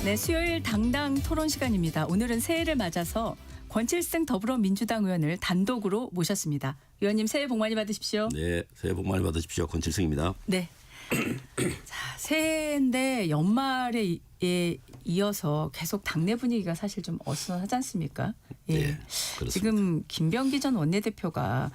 네, 수요일 당당 토론 시간입니다. 오늘은 새해를 맞아서 권칠승 더불어민주당 의원을 단독으로 모셨습니다. 의원님 새해 복 많이 받으십시오. 네, 새해 복 많이 받으십시오. 권칠승입니다. 네. 자, 새해인데 연말에 이어서 계속 당내 분위기가 사실 좀 어수선하지 않습니까? 예. 네, 그렇습니다. 지금 김병기 전 원내대표가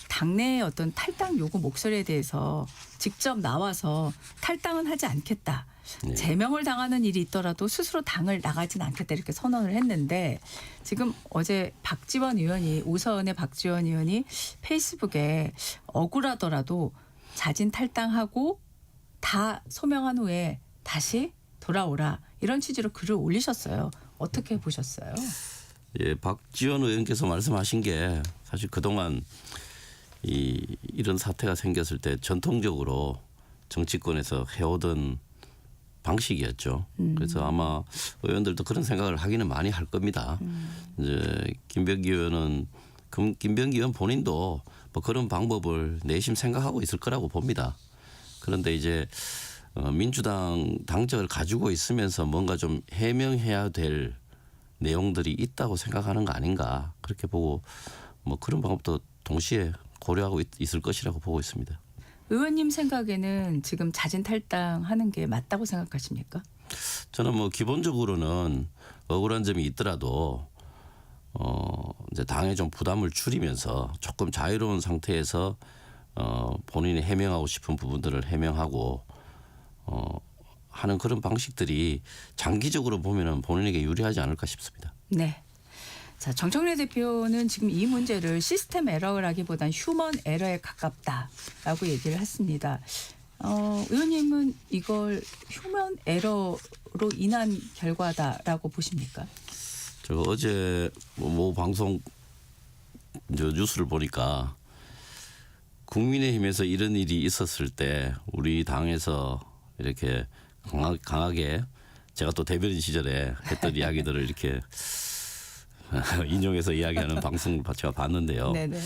당내의 어떤 탈당 요구 목소리에 대해서 직접 나와서 탈당은 하지 않겠다. 네. 제명을 당하는 일이 있더라도 스스로 당을 나가진 않겠다 이렇게 선언을 했는데 지금 어제 박지원 의원이 오선의 박지원 의원이 페이스북에 억울하더라도 자진 탈당하고 다 소명한 후에 다시 돌아오라 이런 취지로 글을 올리셨어요. 어떻게 보셨어요? 예, 박지원 의원께서 말씀하신 게 사실 그동안 이런 사태가 생겼을 때 전통적으로 정치권에서 해오던 방식이었죠. 그래서 아마 의원들도 그런 생각을 하기는 많이 할 겁니다. 이제 김병기 의원은 김병기 의원 본인도 뭐 그런 방법을 내심 생각하고 있을 거라고 봅니다. 그런데 이제 민주당 당적을 가지고 있으면서 뭔가 좀 해명해야 될 내용들이 있다고 생각하는 거 아닌가 그렇게 보고 뭐 그런 방법도 동시에 고려하고 있을 것이라고 보고 있습니다. 의원님 생각에는 지금 자진 탈당하는 게 맞다고 생각하십니까? 저는 뭐 기본적으로는 억울한 점이 있더라도 이제 당에 좀 부담을 줄이면서 조금 자유로운 상태에서 본인이 해명하고 싶은 부분들을 해명하고 하는 그런 방식들이 장기적으로 보면은 본인에게 유리하지 않을까 싶습니다. 네. 자, 정청래 대표는 지금 이 문제를 시스템 에러라기보단 휴먼 에러에 가깝다라고 얘기를 했습니다. 의원님은 이걸 휴먼 에러로 인한 결과다라고 보십니까? 제가 어제 뭐 방송 뉴스를 보니까 국민의힘에서 이런 일이 있었을 때 우리 당에서 이렇게 강하게 제가 또 대변인 시절에 했던 이야기들을 이렇게 인용해서 이야기하는 방송을 제가 봤는데요. 네네.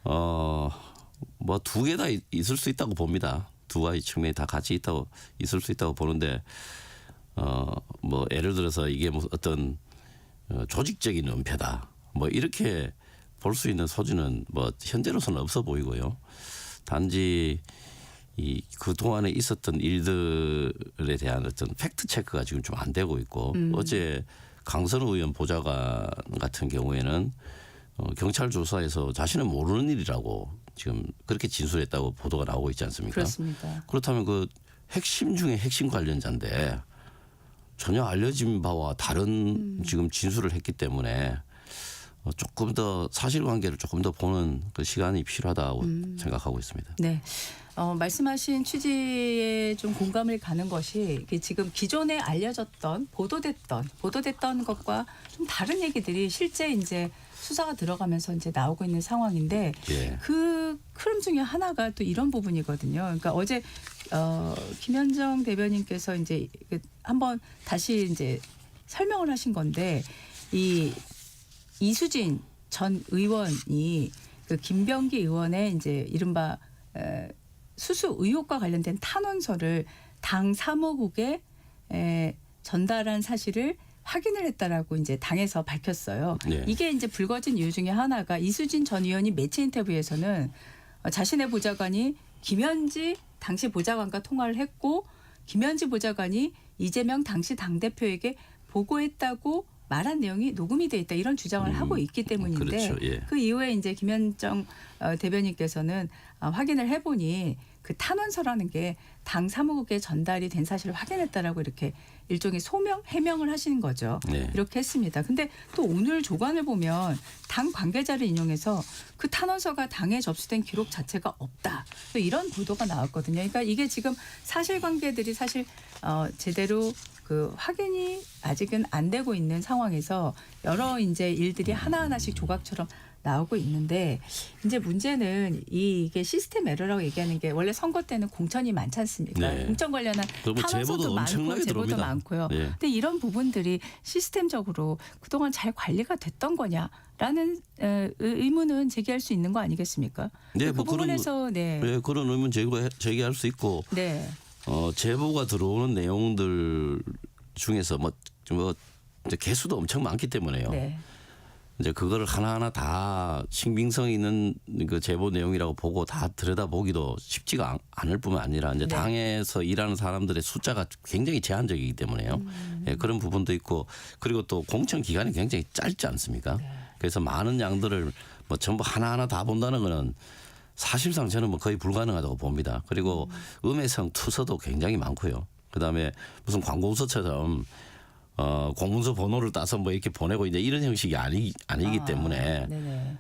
뭐 두 개 다 있을 수 있다고 봅니다. 두 가지 측면이 다 같이 있을 수 있다고 보는데 뭐 예를 들어서 이게 뭐 어떤 조직적인 은폐다. 뭐 이렇게 볼 수 있는 소지는 뭐 현재로서는 없어 보이고요. 단지 그 동안에 있었던 일들에 대한 어떤 팩트 체크가 지금 좀 안 되고 있고 어제 강선우 의원 보좌관 같은 경우에는 경찰 조사에서 자신은 모르는 일이라고 지금 그렇게 진술했다고 보도가 나오고 있지 않습니까? 그렇습니다. 그렇다면 그 핵심 중에 핵심 관련자인데 전혀 알려진 바와 다른 지금 진술을 했기 때문에 조금 더 사실관계를 조금 더 보는 그 시간이 필요하다고 생각하고 있습니다. 네. 말씀하신 취지에 좀 공감을 가는 것이 지금 기존에 알려졌던 보도됐던 것과 좀 다른 얘기들이 실제 이제 수사가 들어가면서 이제 나오고 있는 상황인데 예. 그 흐름 중에 하나가 또 이런 부분이거든요. 그러니까 어제 김현정 대변인께서 이제 한번 다시 이제 설명을 하신 건데 이수진 전 의원이 그 김병기 의원의 이제 이른바 수수 의혹과 관련된 탄원서를 당 사무국에 전달한 사실을 확인을 했다라고 이제 당에서 밝혔어요. 네. 이게 이제 불거진 이유 중에 하나가 이수진 전 의원이 매체 인터뷰에서는 자신의 보좌관이 김현지 당시 보좌관과 통화를 했고 김현지 보좌관이 이재명 당시 당대표에게 보고했다고 말한 내용이 녹음이 돼 있다 이런 주장을 하고 있기 때문인데 그렇죠. 예. 그 이후에 이제 김현정 대변인께서는 확인을 해보니 그 탄원서라는 게 당 사무국에 전달이 된 사실을 확인했다라고 이렇게 일종의 소명 해명을 하시는 거죠. 네. 이렇게 했습니다. 근데 또 오늘 조간을 보면 당 관계자를 인용해서 그 탄원서가 당에 접수된 기록 자체가 없다. 또 이런 보도가 나왔거든요. 그러니까 이게 지금 사실관계들이 사실 제대로 그 확인이 아직은 안 되고 있는 상황에서 여러 이제 일들이 하나하나씩 조각처럼 나오고 있는데 이제 문제는 이게 시스템 에러라고 얘기하는 게 원래 선거 때는 공천이 많지 않습니까? 네. 공천 관련한 그리고 탄원서도 제보도 많고 엄청나게 제보도 들어옵니다. 많고요. 네. 근데 이런 부분들이 시스템적으로 그동안 잘 관리가 됐던 거냐라는 의문은 제기할 수 있는 거 아니겠습니까? 네, 그 뭐 부분에서 네, 그런 의문 제기할 수 있고 네. 제보가 들어오는 내용들 중에서 뭐 이제 개수도 엄청 많기 때문에요. 네. 이제 그거를 하나하나 다 신빙성 있는 그 제보 내용이라고 보고 다 들여다보기도 쉽지가 않을 뿐만 아니라 이제 네. 당에서 일하는 사람들의 숫자가 굉장히 제한적이기 때문에요. 예, 그런 부분도 있고 그리고 또 공천 기간이 굉장히 짧지 않습니까? 네. 그래서 많은 양들을 뭐 전부 하나하나 다 본다는 거는 사실상 저는 뭐 거의 불가능하다고 봅니다. 그리고 음해성 투서도 굉장히 많고요. 그다음에 무슨 광고서처럼 공문서 번호를 따서 뭐 이렇게 보내고 이제 이런 형식이 아니기 때문에 네네.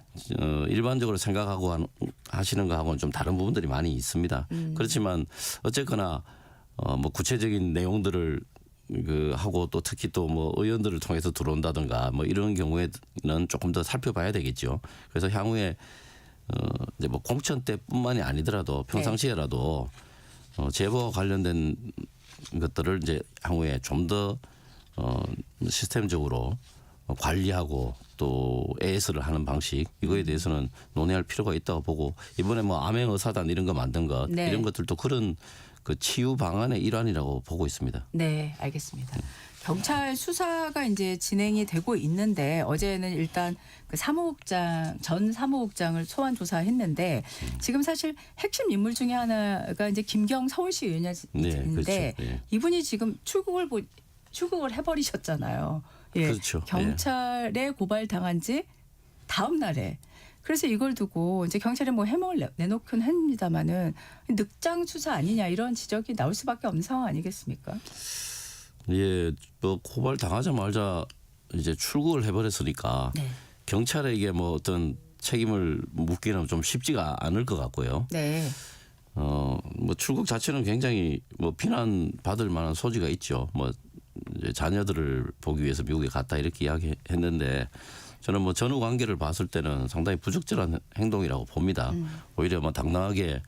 일반적으로 생각하고 하시는 거하고는 좀 다른 부분들이 많이 있습니다. 그렇지만 어쨌거나 뭐 구체적인 내용들을 그 하고 또 특히 또 뭐 의원들을 통해서 들어온다든가 뭐 이런 경우에는 조금 더 살펴봐야 되겠죠. 그래서 향후에 이제 뭐 공천 때뿐만이 아니더라도 평상시에라도 제보와 관련된 것들을 이제 향후에 좀 더 시스템적으로 관리하고 또 AS를 하는 방식 이거에 대해서는 논의할 필요가 있다고 보고 이번에 뭐 암행어사단 이런 거 만든 것 네. 이런 것들도 그런 그 치유 방안의 일환이라고 보고 있습니다. 네, 알겠습니다. 경찰 수사가 이제 진행이 되고 있는데 어제는 일단 그 전 사무국장을 소환 조사했는데 지금 사실 핵심 인물 중에 하나가 이제 김경 서울시 의원인데 네, 그렇죠. 네. 이분이 지금 출국을 해버리셨잖아요. 예, 그렇죠. 경찰에 고발당한 지 다음 날에. 그래서 이걸 두고 이제 경찰이 뭐 해명을 내놓긴 합니다마는 늑장 수사 아니냐 이런 지적이 나올 수밖에 없는 상황 아니겠습니까? 예, 뭐 고발 당하자마자 이제 출국을 해버렸으니까 네. 경찰에게 뭐 어떤 책임을 묻기는 좀 쉽지가 않을 것 같고요. 네. 뭐 출국 자체는 굉장히 뭐 비난받을 만한 소지가 있죠. 뭐 이제 자녀들을 보기 위해서 미국에 갔다 이렇게 이야기했는데 저는 뭐 전후 관계를 봤을 때는 상당히 부적절한 행동이라고 봅니다. 오히려 뭐 당당하게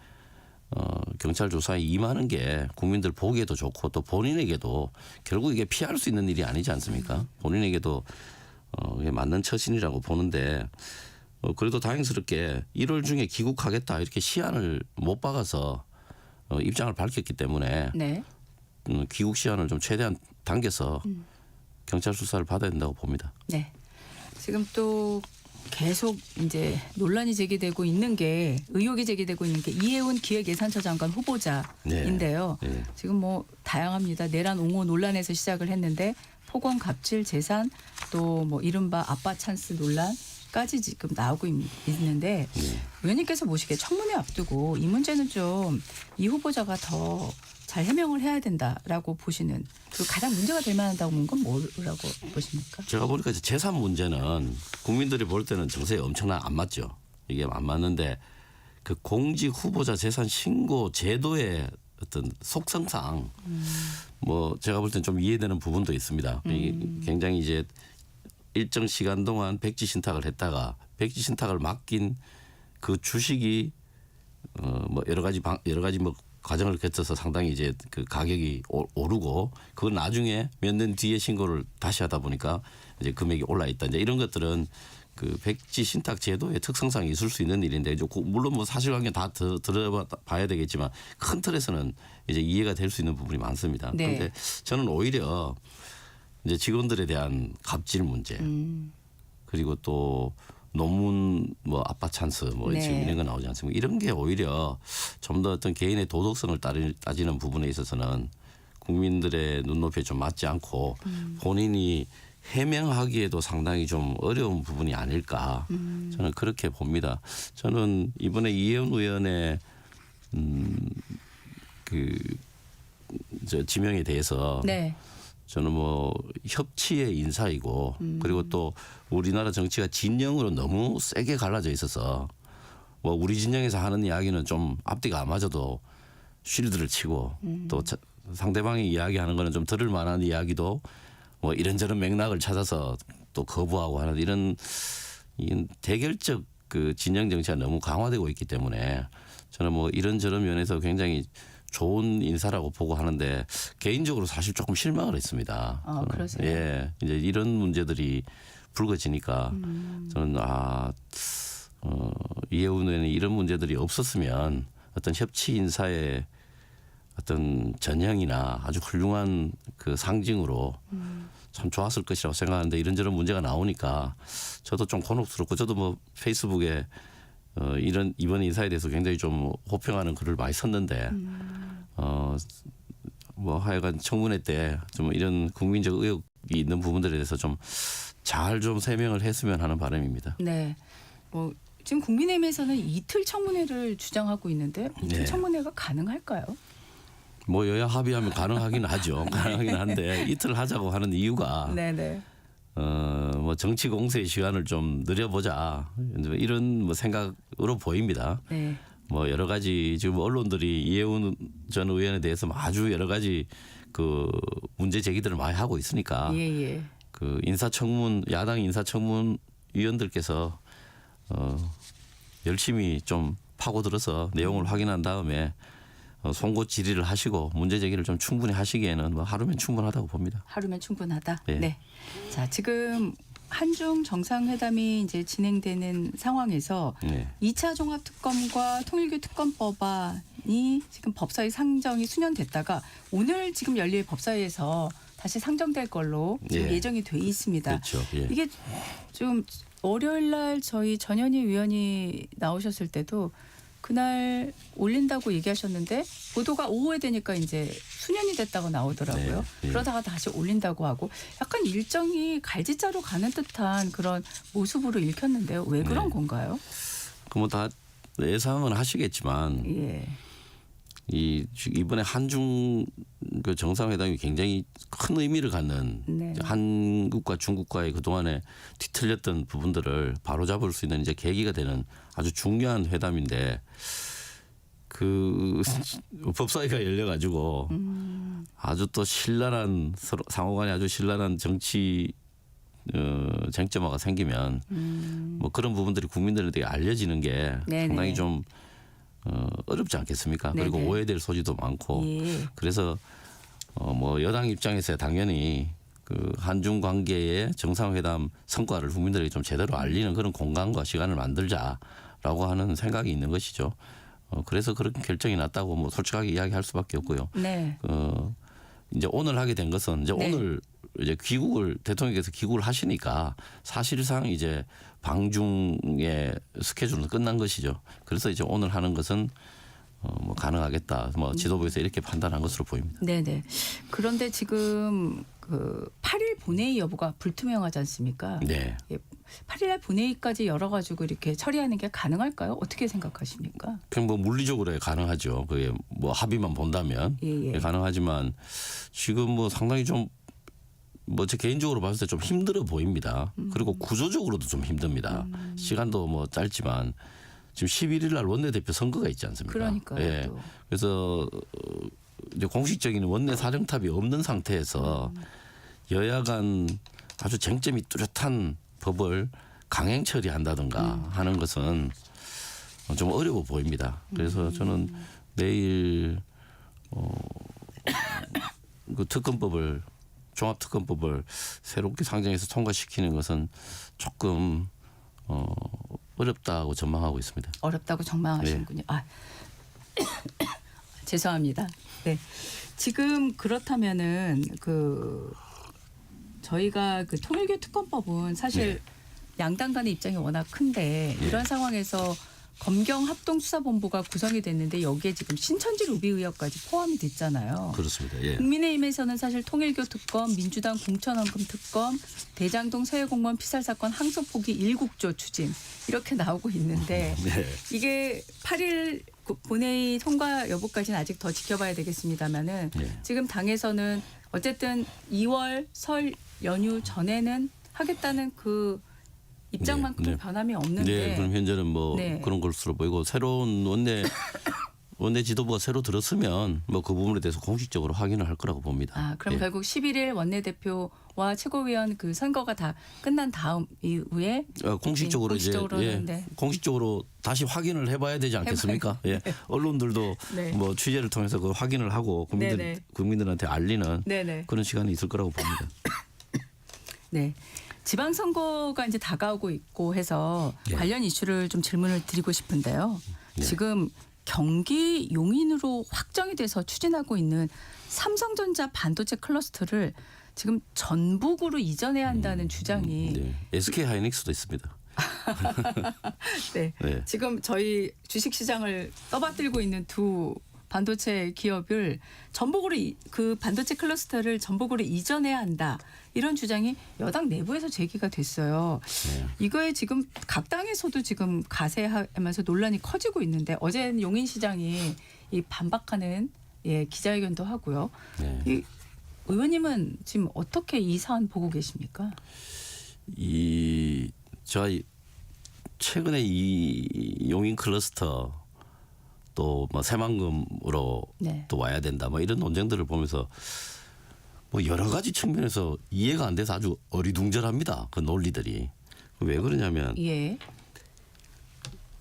경찰 조사에 임하는 게 국민들 보기에도 좋고 또 본인에게도 결국 이게 피할 수 있는 일이 아니지 않습니까? 본인에게도 이게 맞는 처신이라고 보는데 그래도 다행스럽게 1월 중에 귀국하겠다 이렇게 시한을 못 박아서 입장을 밝혔기 때문에 네. 귀국 시한을 좀 최대한 당겨서 경찰 수사를 받아야 된다고 봅니다. 네. 지금 또 계속 이제 논란이 제기되고 있는 게 의혹이 제기되고 있는 게 이해운 기획예산처 장관 후보자인데요. 네. 지금 뭐 다양합니다. 내란 옹호 논란에서 시작을 했는데 폭언 갑질 재산 또 뭐 이른바 아빠 찬스 논란까지 지금 나오고 있는데 의원님께서 보시기에 청문회 앞두고 이 문제는 좀 이 후보자가 더 잘 해명을 해야 된다라고 보시는 그리고 가장 문제가 될 만하다고 보는 건 뭐라고 보십니까? 제가 보니까 이제 재산 문제는 국민들이 볼 때는 정세에 엄청나게 안 맞죠. 이게 안 맞는데 그 공직 후보자 재산 신고 제도의 어떤 속성상 뭐 제가 볼 때는 좀 이해되는 부분도 있습니다. 이게 굉장히 이제 일정 시간 동안 백지 신탁을 했다가 백지 신탁을 맡긴 그 주식이 뭐 여러 가지 뭐 과정을 거쳐서 상당히 이제 그 가격이 오르고 그걸 나중에 몇 년 뒤에 신고를 다시 하다 보니까 이제 금액이 올라 있다. 이제 이런 것들은 그 백지 신탁 제도의 특성상 있을 수 있는 일인데 이제 물론 뭐 사실관계 다 들어봐야 되겠지만 큰 틀에서는 이제 이해가 될 수 있는 부분이 많습니다. 네. 그런데 저는 오히려 이제 직원들에 대한 갑질 문제 그리고 또 논문 뭐 아빠 찬스 뭐 네. 지금 이런 거 나오지 않습니까? 이런 게 오히려 좀 더 어떤 개인의 도덕성을 따지는 부분에 있어서는 국민들의 눈높이에 좀 맞지 않고 본인이 해명하기에도 상당히 좀 어려운 부분이 아닐까 저는 그렇게 봅니다. 저는 이번에 이해운 의원의 저 지명에 대해서 네. 저는 뭐 협치의 인사이고 그리고 또 우리나라 정치가 진영으로 너무 세게 갈라져 있어서 뭐 우리 진영에서 하는 이야기는 좀 앞뒤가 안 맞아도 쉴드를 치고 또 상대방이 이야기하는 거는 좀 들을 만한 이야기도 뭐 이런저런 맥락을 찾아서 또 거부하고 하는 이런 대결적 그 진영 정치가 너무 강화되고 있기 때문에 저는 뭐 이런저런 면에서 굉장히 좋은 인사라고 보고 하는데 개인적으로 사실 조금 실망을 했습니다. 그러세요? 예, 이제 이런 문제들이 불거지니까 저는 이해운 의원이 이런 문제들이 없었으면 어떤 협치 인사의 어떤 전형이나 아주 훌륭한 그 상징으로 참 좋았을 것이라고 생각하는데 이런저런 문제가 나오니까 저도 좀 곤혹스럽고 저도 뭐 페이스북에 이런 이번 인사에 대해서 굉장히 좀 호평하는 글을 많이 썼는데 뭐 하여간 청문회 때 좀 이런 국민적 의혹이 있는 부분들에 대해서 좀 잘 좀 세명을 했으면 하는 바람입니다. 네. 뭐 지금 국민의힘에서는 이틀 청문회를 주장하고 있는데 이틀 네. 청문회가 가능할까요? 뭐 여야 합의하면 가능하긴 하죠. 가능하긴 한데 이틀 하자고 하는 이유가 네네. 뭐 정치 공세의 시간을 좀 늘려보자 이런 뭐 생각으로 보입니다. 네. 뭐 여러 가지 지금 언론들이 이해운 전 의원에 대해서 아주 여러 가지 그 문제 제기들을 많이 하고 있으니까 예. 그 인사청문 야당 인사청문 위원들께서 열심히 좀 파고들어서 내용을 확인한 다음에 송곳 질의를 하시고 문제 제기를 좀 충분히 하시기에는 뭐 하루면 충분하다고 봅니다. 하루면 충분하다. 네. 네. 자, 지금 한중 정상회담이 이제 진행되는 상황에서 네. 2차 종합특검과 통일교 특검법안이 지금 법사위 상정이 수년됐다가 오늘 지금 열릴 법사위에서 다시 상정될 걸로 지금 예. 예정이 돼 있습니다. 그렇죠. 예. 이게 좀 월요일 날 저희 전현희 위원이 나오셨을 때도 그날 올린다고 얘기하셨는데 보도가 오후에 되니까 이제 수년이 됐다고 나오더라고요. 네, 네. 그러다가 다시 올린다고 하고 약간 일정이 갈지자로 가는 듯한 그런 모습으로 읽혔는데요. 왜 그런 네. 건가요? 그 뭐 다 예상은 하시겠지만 예. 이번에 한중 그 정상회담이 굉장히 큰 의미를 갖는 네. 한국과 중국과의 그동안에 뒤틀렸던 부분들을 바로잡을 수 있는 이제 계기가 되는 아주 중요한 회담인데 그 법사위가 열려가지고 아주 또 신랄한 서로 상호간에 아주 신랄한 정치 쟁점화가 생기면 뭐 그런 부분들이 국민들에게 알려지는 게 네네. 상당히 좀 어렵지 않겠습니까? 그리고 네네. 오해될 소지도 많고 예. 그래서 뭐 여당 입장에서 당연히 그 한중 관계의 정상회담 성과를 국민들에게 좀 제대로 알리는 그런 공간과 시간을 만들자라고 하는 생각이 있는 것이죠. 그래서 그런 결정이 났다고 뭐 솔직하게 이야기할 수밖에 없고요. 네. 이제 오늘 하게 된 것은 이제 네. 오늘 이제 귀국을 대통령께서 귀국을 하시니까 사실상 이제 방중의 스케줄은 끝난 것이죠. 그래서 이제 오늘 하는 것은 뭐 가능하겠다. 뭐 지도부에서 이렇게 판단한 것으로 보입니다. 네네. 그런데 지금 그 8일 본회의 여부가 불투명하지 않습니까? 네. 8일날 본회의까지 열어가지고 이렇게 처리하는 게 가능할까요? 어떻게 생각하십니까? 그냥 뭐 물리적으로 가능하죠. 그게 뭐 합의만 본다면 예. 가능하지만 지금 뭐 상당히 좀 뭐 제 개인적으로 봤을 때 좀 힘들어 보입니다. 그리고 구조적으로도 좀 힘듭니다. 시간도 뭐 짧지만 지금 11일 날 원내대표 선거가 있지 않습니까? 그러니까요. 예. 또. 그래서 이제 공식적인 원내 사령탑이 없는 상태에서 여야 간 아주 쟁점이 뚜렷한 법을 강행 처리한다든가 하는 것은 좀 어려워 보입니다. 그래서 저는 내일 그 특검법을 종합특검법을 새롭게 상정해서 통과시키는 것은 조금 어렵다고 전망하고 있습니다. 어렵다고 전망하시는군요. 아, 죄송합니다. 네. 지금 그렇다면은 그 저희가 그 통일교 특검법은 사실 양당 간의 입장이 워낙 큰데 이런 상황에서 검경 합동수사본부가 구성이 됐는데 여기에 지금 신천지 로비 의혹까지 포함이 됐잖아요. 그렇습니다. 예. 국민의힘에서는 사실 통일교 특검, 민주당 공천원금 특검, 대장동 서해공무원 피살 사건 항소 포기 7조 추진 이렇게 나오고 있는데 네. 이게 8일 본회의 통과 여부까지는 아직 더 지켜봐야 되겠습니다만은 네. 지금 당에서는 어쨌든 2월 설 연휴 전에는 하겠다는 그 입장만큼 네. 변함이 없는데 네, 그럼 현재는 뭐 네. 그런 것으로 보이고 새로운 원내 지도부가 새로 들었으면 뭐 그 부분에 대해서 공식적으로 확인을 할 거라고 봅니다. 아, 그럼 예. 결국 11일 원내대표와 최고위원 그 선거가 다 끝난 다음 이후에 공식적으로 이제 공식적으로는 네. 공식적으로 다시 확인을 해봐야 되지 않겠습니까? 예. 언론들도 네. 뭐 취재를 통해서 그 확인을 하고 네네. 국민들한테 알리는 네네. 그런 시간이 있을 거라고 봅니다. 네. 지방선거가 이제 다가오고 있고 해서 네. 관련 이슈를 좀 질문을 드리고 싶은데요. 네. 지금 경기 용인으로 확정이 돼서 추진하고 있는 삼성전자 반도체 클러스터를 지금 전북으로 이전해야 한다는 주장이 네. SK 하이닉스도 있습니다. 네. 네. 지금 저희 주식시장을 떠받들고 있는 두 반도체 기업을 전북으로 그 반도체 클러스터를 전북으로 이전해야 한다. 이런 주장이 여당 내부에서 제기가 됐어요. 네. 이거에 지금 각 당에서도 지금 가세하면서 논란이 커지고 있는데 어제는 용인시장이 이 반박하는 기자회견도 하고요. 네. 이 의원님은 지금 어떻게 이 사안 보고 계십니까? 제가 최근에 이 용인 클러스터 또 뭐 새만금으로 네. 또 와야 된다 뭐 이런 논쟁들을 보면서 뭐 여러 가지 측면에서 이해가 안 돼서 아주 어리둥절합니다. 그 논리들이. 왜 그러냐면 예.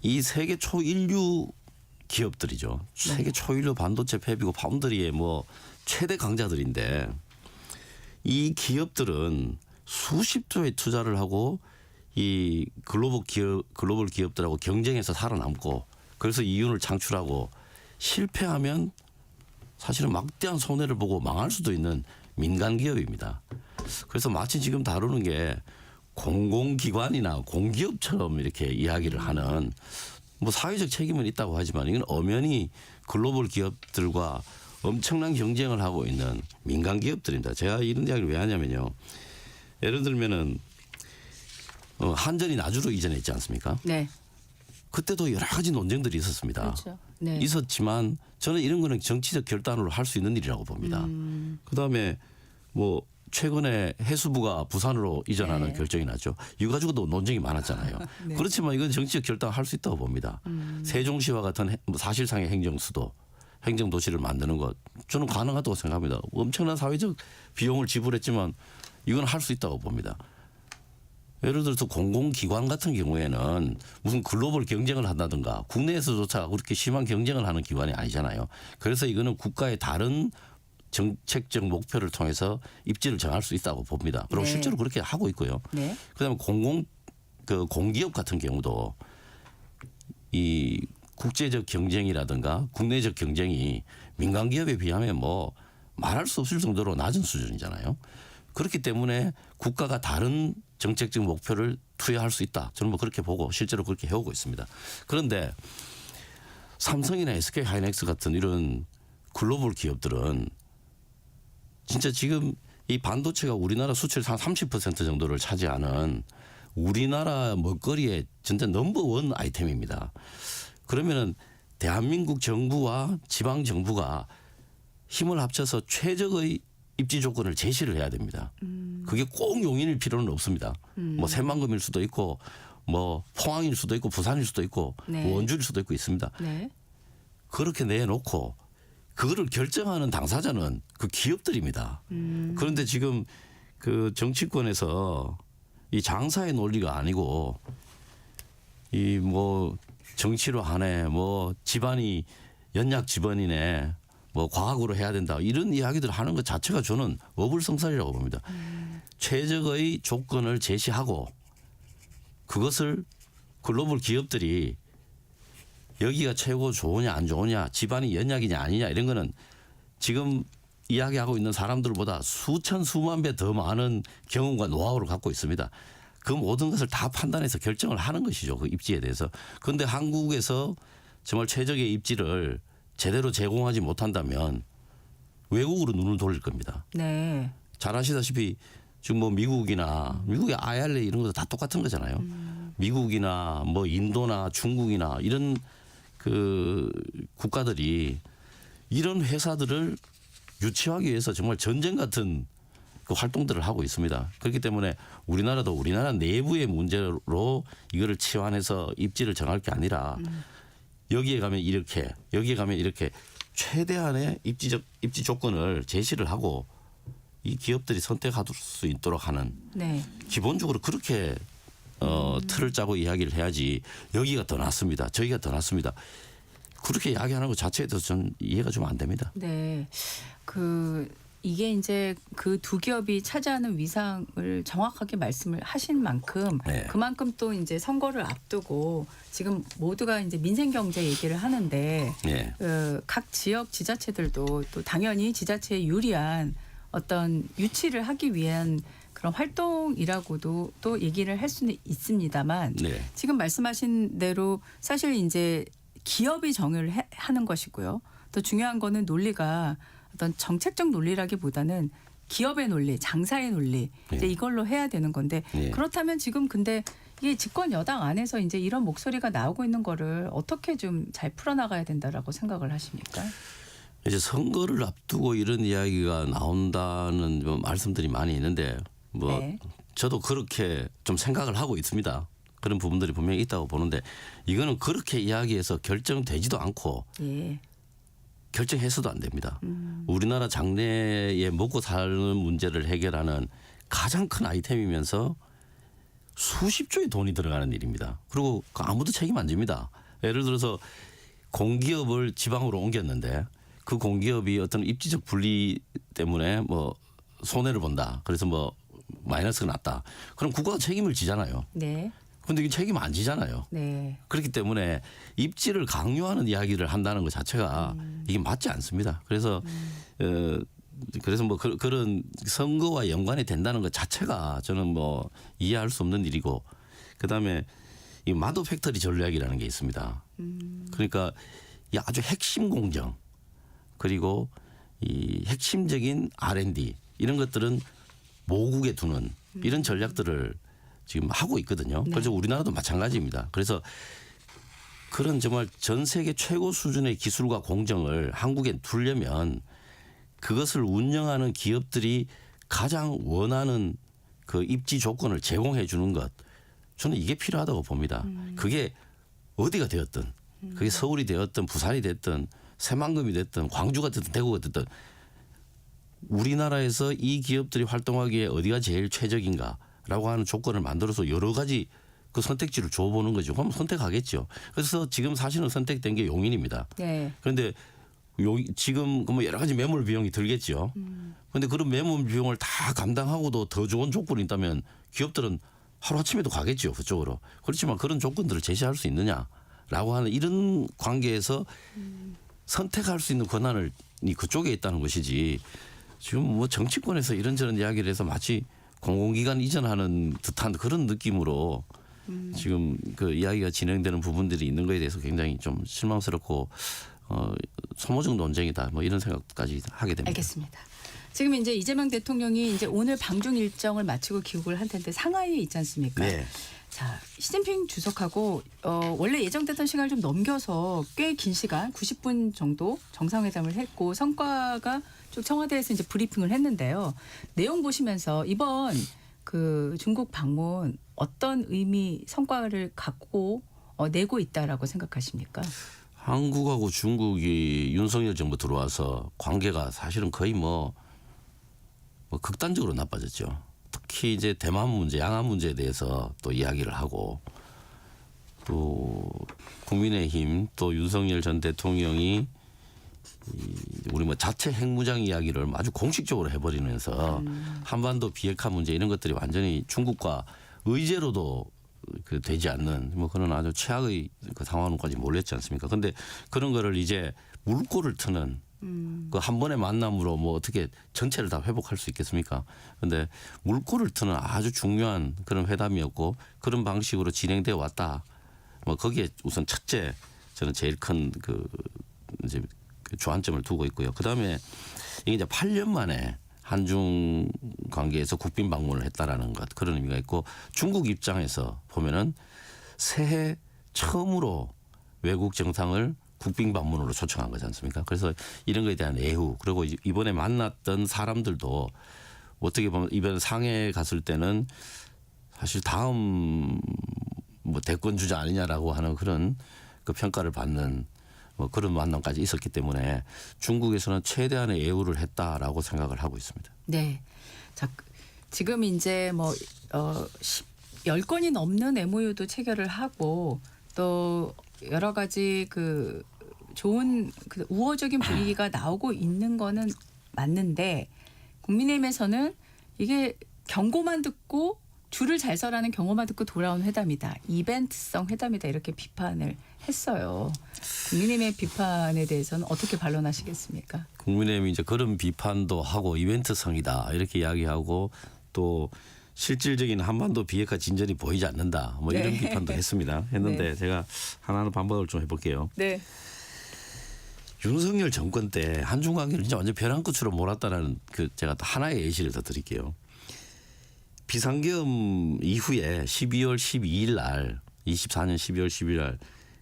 이 세계 초일류 기업들이죠. 세계 초일류 반도체 팹이고 파운드리의 뭐 최대 강자들인데 이 기업들은 수십조의 투자를 하고 이 글로벌 기업들하고 경쟁해서 살아남고 그래서 이윤을 창출하고 실패하면 사실은 막대한 손해를 보고 망할 수도 있는 민간 기업입니다. 그래서 마치 지금 다루는 게 공공기관이나 공기업처럼 이렇게 이야기를 하는 뭐 사회적 책임은 있다고 하지만 이건 엄연히 글로벌 기업들과 엄청난 경쟁을 하고 있는 민간 기업들입니다. 제가 이런 이야기를 왜 하냐면요. 예를 들면은 한전이 나주로 이전했지 않습니까? 네. 그때도 여러 가지 논쟁들이 있었습니다. 그렇죠. 네. 있었지만 저는 이런 거는 정치적 결단으로 할 수 있는 일이라고 봅니다. 그다음에 뭐 최근에 해수부가 부산으로 이전하는 네. 결정이 났죠. 이거 가지고도 논쟁이 많았잖아요. 네. 그렇지만 이건 정치적 결단을 할 수 있다고 봅니다. 세종시와 같은 사실상의 행정수도 행정도시를 만드는 것 저는 가능하다고 생각합니다. 엄청난 사회적 비용을 지불했지만 이건 할 수 있다고 봅니다. 예를 들어서 공공기관 같은 경우에는 무슨 글로벌 경쟁을 한다든가 국내에서조차 그렇게 심한 경쟁을 하는 기관이 아니잖아요. 그래서 이거는 국가의 다른 정책적 목표를 통해서 입지를 정할 수 있다고 봅니다. 그리고 네. 실제로 그렇게 하고 있고요. 네. 그다음에 공기업 같은 경우도 이 국제적 경쟁이라든가 국내적 경쟁이 민간 기업에 비하면 뭐 말할 수 없을 정도로 낮은 수준이잖아요. 그렇기 때문에 국가가 다른 정책적 목표를 투여할 수 있다. 저는 뭐 그렇게 보고 실제로 그렇게 해오고 있습니다. 그런데 삼성이나 SK 하이닉스 같은 이런 글로벌 기업들은 진짜 지금 이 반도체가 우리나라 수출 한 30% 정도를 차지하는 우리나라 먹거리의 진짜 넘버원 아이템입니다. 그러면은 대한민국 정부와 지방 정부가 힘을 합쳐서 최적의 입지 조건을 제시를 해야 됩니다. 그게 꼭 용인일 필요는 없습니다. 뭐 새만금일 수도 있고 뭐 포항일 수도 있고 부산일 수도 있고 네. 원주일 수도 있고 있습니다. 네. 그렇게 내놓고 그거를 결정하는 당사자는 그 기업들입니다. 그런데 지금 그 정치권에서 이 장사의 논리가 아니고 이 뭐 정치로 하네 뭐 집안이 연약 집안이네 뭐 과학으로 해야 된다 이런 이야기들 하는 것 자체가 저는 어불성설이라고 봅니다. 최적의 조건을 제시하고 그것을 글로벌 기업들이 여기가 최고 좋으냐 안 좋으냐 집안이 연약이냐 아니냐 이런 거는 지금 이야기하고 있는 사람들보다 수천 수만 배 더 많은 경험과 노하우를 갖고 있습니다. 그 모든 것을 다 판단해서 결정을 하는 것이죠. 그 입지에 대해서. 그런데 한국에서 정말 최적의 입지를 제대로 제공하지 못한다면 외국으로 눈을 돌릴 겁니다. 네. 잘 아시다시피 지금 뭐 미국의 IRA 이런 것도 다 똑같은 거잖아요. 미국이나 뭐 인도나 중국이나 이런 그 국가들이 이런 회사들을 유치하기 위해서 정말 전쟁 같은 그 활동들을 하고 있습니다. 그렇기 때문에 우리나라도 우리나라 내부의 문제로 이거를 치환해서 입지를 정할 게 아니라 여기에 가면 이렇게 여기에 가면 이렇게 최대한의 입지 조건을 제시를 하고 이 기업들이 선택할 수 있도록 하는 네. 기본적으로 그렇게 틀을 짜고 이야기를 해야지 여기가 더 낫습니다. 저기가 더 낫습니다. 그렇게 이야기하는 것 자체에 대해서 저는 이해가 좀 안 됩니다. 네. 그 이게 이제 그 두 기업이 차지하는 위상을 정확하게 말씀을 하신 만큼 네. 그만큼 또 이제 선거를 앞두고 지금 모두가 이제 민생 경제 얘기를 하는데 예. 각 지역 지자체들도 또 당연히 지자체에 유리한 어떤 유치를 하기 위한 그런 활동이라고도 또 얘기를 할 수는 있습니다만 네. 지금 말씀하신 대로 사실 이제 기업이 정의를 하는 것이고요. 또 중요한 거는 논리가 어떤 정책적 논리라기보다는 기업의 논리, 장사의 논리 이제 이걸로 해야 되는 건데 예. 그렇다면 지금 근데 이게 집권 여당 안에서 이제 이런 목소리가 나오고 있는 거를 어떻게 좀 잘 풀어나가야 된다라고 생각을 하십니까? 이제 선거를 앞두고 이런 이야기가 나온다는 뭐 말씀들이 많이 있는데 뭐 네. 저도 그렇게 좀 생각을 하고 있습니다. 그런 부분들이 분명히 있다고 보는데 이거는 그렇게 이야기해서 결정되지도 않고 예. 결정해서도 안 됩니다. 우리나라 장래에 먹고 사는 문제를 해결하는 가장 큰 아이템이면서 수십조의 돈이 들어가는 일입니다. 그리고 아무도 책임 안 집니다. 예를 들어서 공기업을 지방으로 옮겼는데 그 공기업이 어떤 입지적 분리 때문에 뭐 손해를 본다. 그래서 뭐 마이너스가 났다. 그럼 국가가 책임을 지잖아요. 네. 근데 이게 책임 안 지잖아요. 네. 그렇기 때문에 입지를 강요하는 이야기를 한다는 것 자체가 이게 맞지 않습니다. 그래서 그래서 뭐 그런 선거와 연관이 된다는 것 자체가 저는 뭐 이해할 수 없는 일이고 그다음에 이 마도 팩토리 전략이라는 게 있습니다. 그러니까 이 아주 핵심 공정 그리고 이 핵심적인 R&D 이런 것들은 모국에 두는 이런 전략들을 지금 하고 있거든요. 네. 그래서 우리나라도 마찬가지입니다. 그래서 그런 정말 전 세계 최고 수준의 기술과 공정을 한국에 두려면 그것을 운영하는 기업들이 가장 원하는 그 입지 조건을 제공해 주는 것 저는 이게 필요하다고 봅니다. 그게 어디가 되었든 그게 서울이 되었든 부산이 됐든 새만금이 됐든 광주가 됐든 대구가 됐든 우리나라에서 이 기업들이 활동하기에 어디가 제일 최적인가라고 하는 조건을 만들어서 여러 가지 그 선택지를 줘보는 거죠. 그럼 선택하겠죠. 그래서 지금 사실은 선택된 게 용인입니다. 네. 그런데 지금 뭐 여러 가지 매몰 비용이 들겠죠. 그런데 그런 매몰 비용을 다 감당하고도 더 좋은 조건이 있다면 기업들은 하루아침에도 가겠죠. 그쪽으로. 그렇지만 그런 조건들을 제시할 수 있느냐라고 하는 이런 관계에서 선택할 수 있는 권한을 그쪽에 있다는 것이지 지금 뭐 정치권에서 이런저런 이야기를 해서 마치 공공기관 이전하는 듯한 그런 느낌으로 지금 그 이야기가 진행되는 부분들이 있는 거에 대해서 굉장히 좀 실망스럽고 소모적 논쟁이다 뭐 이런 생각까지 하게 됩니다. 알겠습니다. 지금 이제 이재명 대통령이 이제 오늘 방중 일정을 마치고 귀국을 할 텐데 상하이에 있지 않습니까? 네. 자, 시진핑 주석하고 원래 예정됐던 시간을 좀 넘겨서 꽤 긴 시간 90분 정도 정상회담을 했고 성과가 쭉 청와대에서 이제 브리핑을 했는데요. 내용 보시면서 이번 그 중국 방문 어떤 의미 성과를 갖고 내고 있다라고 생각하십니까? 한국하고 중국이 윤석열 정부 들어와서 관계가 사실은 거의 뭐 극단적으로 나빠졌죠. 특히 이제 대만 문제, 양안 문제에 대해서 또 이야기를 하고 또 국민의힘 또 윤석열 전 대통령이 우리 뭐 자체 핵무장 이야기를 아주 공식적으로 해버리면서 한반도 비핵화 문제 이런 것들이 완전히 중국과 의제로도 그 되지 않는 뭐 그런 아주 최악의 그 상황까지 몰렸지 않습니까? 그런데 그런 거를 이제 물꼬를 트는 그 한 번의 만남으로 뭐 어떻게 전체를 다 회복할 수 있겠습니까? 그런데 물꼬를 트는 아주 중요한 그런 회담이었고 그런 방식으로 진행되어 왔다. 뭐 거기에 우선 첫째 저는 제일 큰 그 이제 주안점을 두고 있고요. 그 다음에 이게 이제 8년 만에 한중 관계에서 국빈 방문을 했다라는 것 그런 의미가 있고 중국 입장에서 보면은 새해 처음으로 외국 정상을 국빈 방문으로 초청한 거지 않습니까? 그래서 이런 거에 대한 애후 그리고 이번에 만났던 사람들도 어떻게 보면 이번 상해에 갔을 때는 사실 다음 뭐 대권 주자 아니냐라고 하는 그런 그 평가를 받는 뭐 그런 만남까지 있었기 때문에 중국에서는 최대한의 애우를 했다라고 생각을 하고 있습니다. 네. 자, 지금 이제 뭐 10건이 넘는 MOU도 체결을 하고 또 여러 가지 그 좋은 그 우호적인 분위기가 나오고 있는 거는 맞는데 국민의힘에서는 이게 경고만 듣고 줄을 잘 서라는 경고만 듣고 돌아온 회담이다. 이벤트성 회담이다. 이렇게 비판을 했어요. 국민의힘의 비판에 대해서는 어떻게 반론하시겠습니까? 국민의힘이 이제 그런 비판도 하고 이벤트성이다 이렇게 이야기하고 또 실질적인 한반도 비핵화 진전이 보이지 않는다. 뭐 이런 네. 비판도 했는데 네. 제가 하나하나 반박을 좀 해볼게요. 네. 윤석열 정권 때 한중 관계를 진짜 완전 벼랑 끝으로 몰았다는 그 제가 또 하나의 예시를 더 드릴게요. 비상계엄 이후에 12월 12일 날 24년 12월 12일 날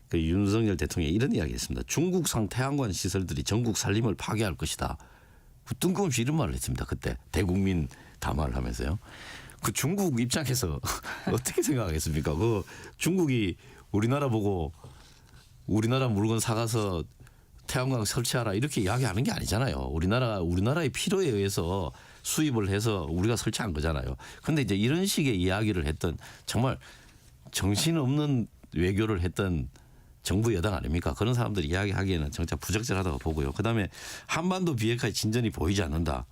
그 윤석열 대통령이 이런 이야기했습니다. 중국산 태양광 시설들이 전국 산림을 파괴할 것이다. 뜬금없이 이런 말을 했습니다. 그때 대국민 담화를 하면서요. 그 중국 입장에서 어떻게 생각하겠습니까? 그 중국이 우리나라 보고 우리나라 물건 사가서 태양광 설치하라 이렇게 이야기하는 게 아니잖아요. 우리나라의 필요에 의해서 수입을 해서 우리가 설치한 거잖아요. 그런데 이제 이런 식의 이야기를 했던 정말 정신없는 외교를 했던 정부 여당 아닙니까? 그런 사람들이 이야기하기에는 진짜 부적절하다고 보고요. 그다음에 한반도 비핵화의 진전이 보이지 않는다.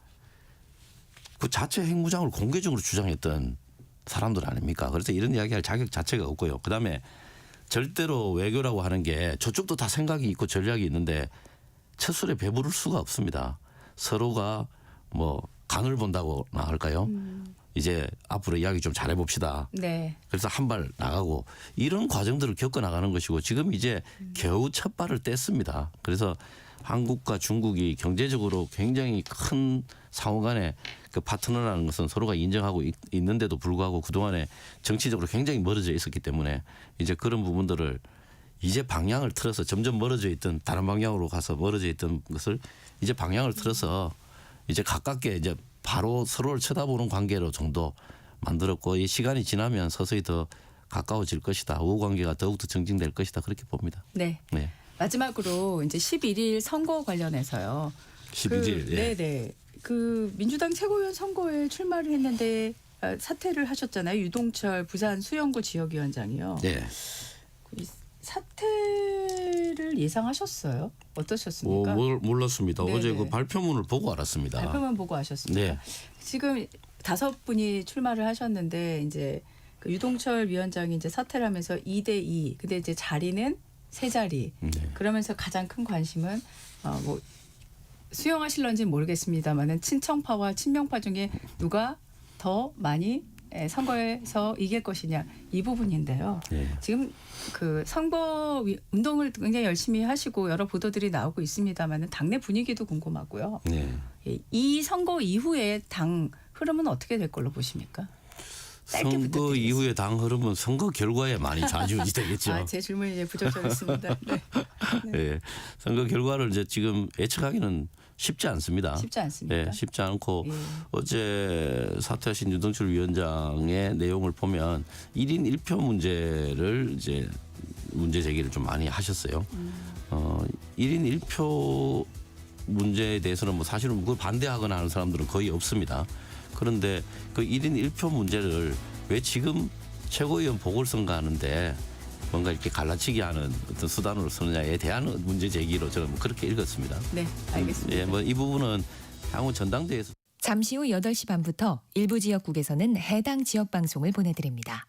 그 자체 핵무장을 공개적으로 주장했던 사람들 아닙니까? 그래서 이런 이야기할 자격 자체가 없고요. 그다음에 절대로 외교라고 하는 게 저쪽도 다 생각이 있고 전략이 있는데 첫술에 배부를 수가 없습니다. 서로가 뭐 간을 본다고나 할까요? 이제 앞으로 이야기 좀 잘해봅시다. 네. 그래서 한 발 나가고 이런 과정들을 겪어나가는 것이고 지금 이제 겨우 첫 발을 뗐습니다. 그래서 한국과 중국이 경제적으로 굉장히 큰 상호 간의 그 파트너라는 것은 서로가 인정하고 있는데도 불구하고 그동안에 정치적으로 굉장히 멀어져 있었기 때문에 이제 그런 부분들을 이제 방향을 틀어서 점점 멀어져 있던 다른 방향으로 가서 멀어져 있던 것을 이제 방향을 틀어서 이제 가깝게 이제 바로 서로를 쳐다보는 관계로 정도 만들었고 이 시간이 지나면 서서히 더 가까워질 것이다. 우호 관계가 더욱더 정진될 것이다. 그렇게 봅니다. 네. 네. 마지막으로 이제 11일 선거 관련해서요. 11일. 예. 네네. 그 민주당 최고위원 선거에 출마를 했는데 사퇴를 하셨잖아요. 유동철 부산 수영구 지역위원장이요. 네. 이 사퇴를 예상하셨어요? 어떠셨습니까? 몰랐습니다. 네네. 어제 그 발표문을 보고 알았습니다. 발표만 보고 아셨습니까? 네. 지금 5분이 출마를 하셨는데 이제 그 유동철 위원장이 이제 사퇴를 하면서 2대2. 근데 이제 자리는 세 자리. 네. 그러면서 가장 큰 관심은 뭐 수용하실런지는 모르겠습니다만은 친청파와 친명파 중에 누가 더 많이 선거에서 이길 것이냐 이 부분인데요. 네. 지금 그 선거 운동을 굉장히 열심히 하시고 여러 보도들이 나오고 있습니다만은 당내 분위기도 궁금하고요. 네. 이 선거 이후에 당 흐름은 어떻게 될 걸로 보십니까? 짧게 선거 부탁드리겠습니다. 이후의 당 흐름은 선거 결과에 많이 좌지우지 되겠죠. 제 질문이 이제 부적절했습니다. 네. 네. 선거 결과를 이제 지금 예측하기는 쉽지 않습니다. 쉽지 않습니까? 네, 쉽지 않고 예. 어제 사퇴하신 유동철 위원장의 내용을 보면 1인 1표 문제를 이제 문제 제기를 좀 많이 하셨어요. 1인 1표 문제에 대해서는 뭐 사실은 그걸 반대하거나 하는 사람들은 거의 없습니다. 그런데 그 1인 1표 문제를 왜 지금 최고위원 보궐선거 하는데 뭔가 이렇게 갈라치기 하는 어떤 수단으로 쓰느냐에 대한 문제 제기로 저는 그렇게 읽었습니다. 네, 알겠습니다. 예, 뭐 이 부분은 향후 전당대회에서 잠시 후 8시 반부터 일부 지역국에서는 해당 지역 방송을 보내드립니다.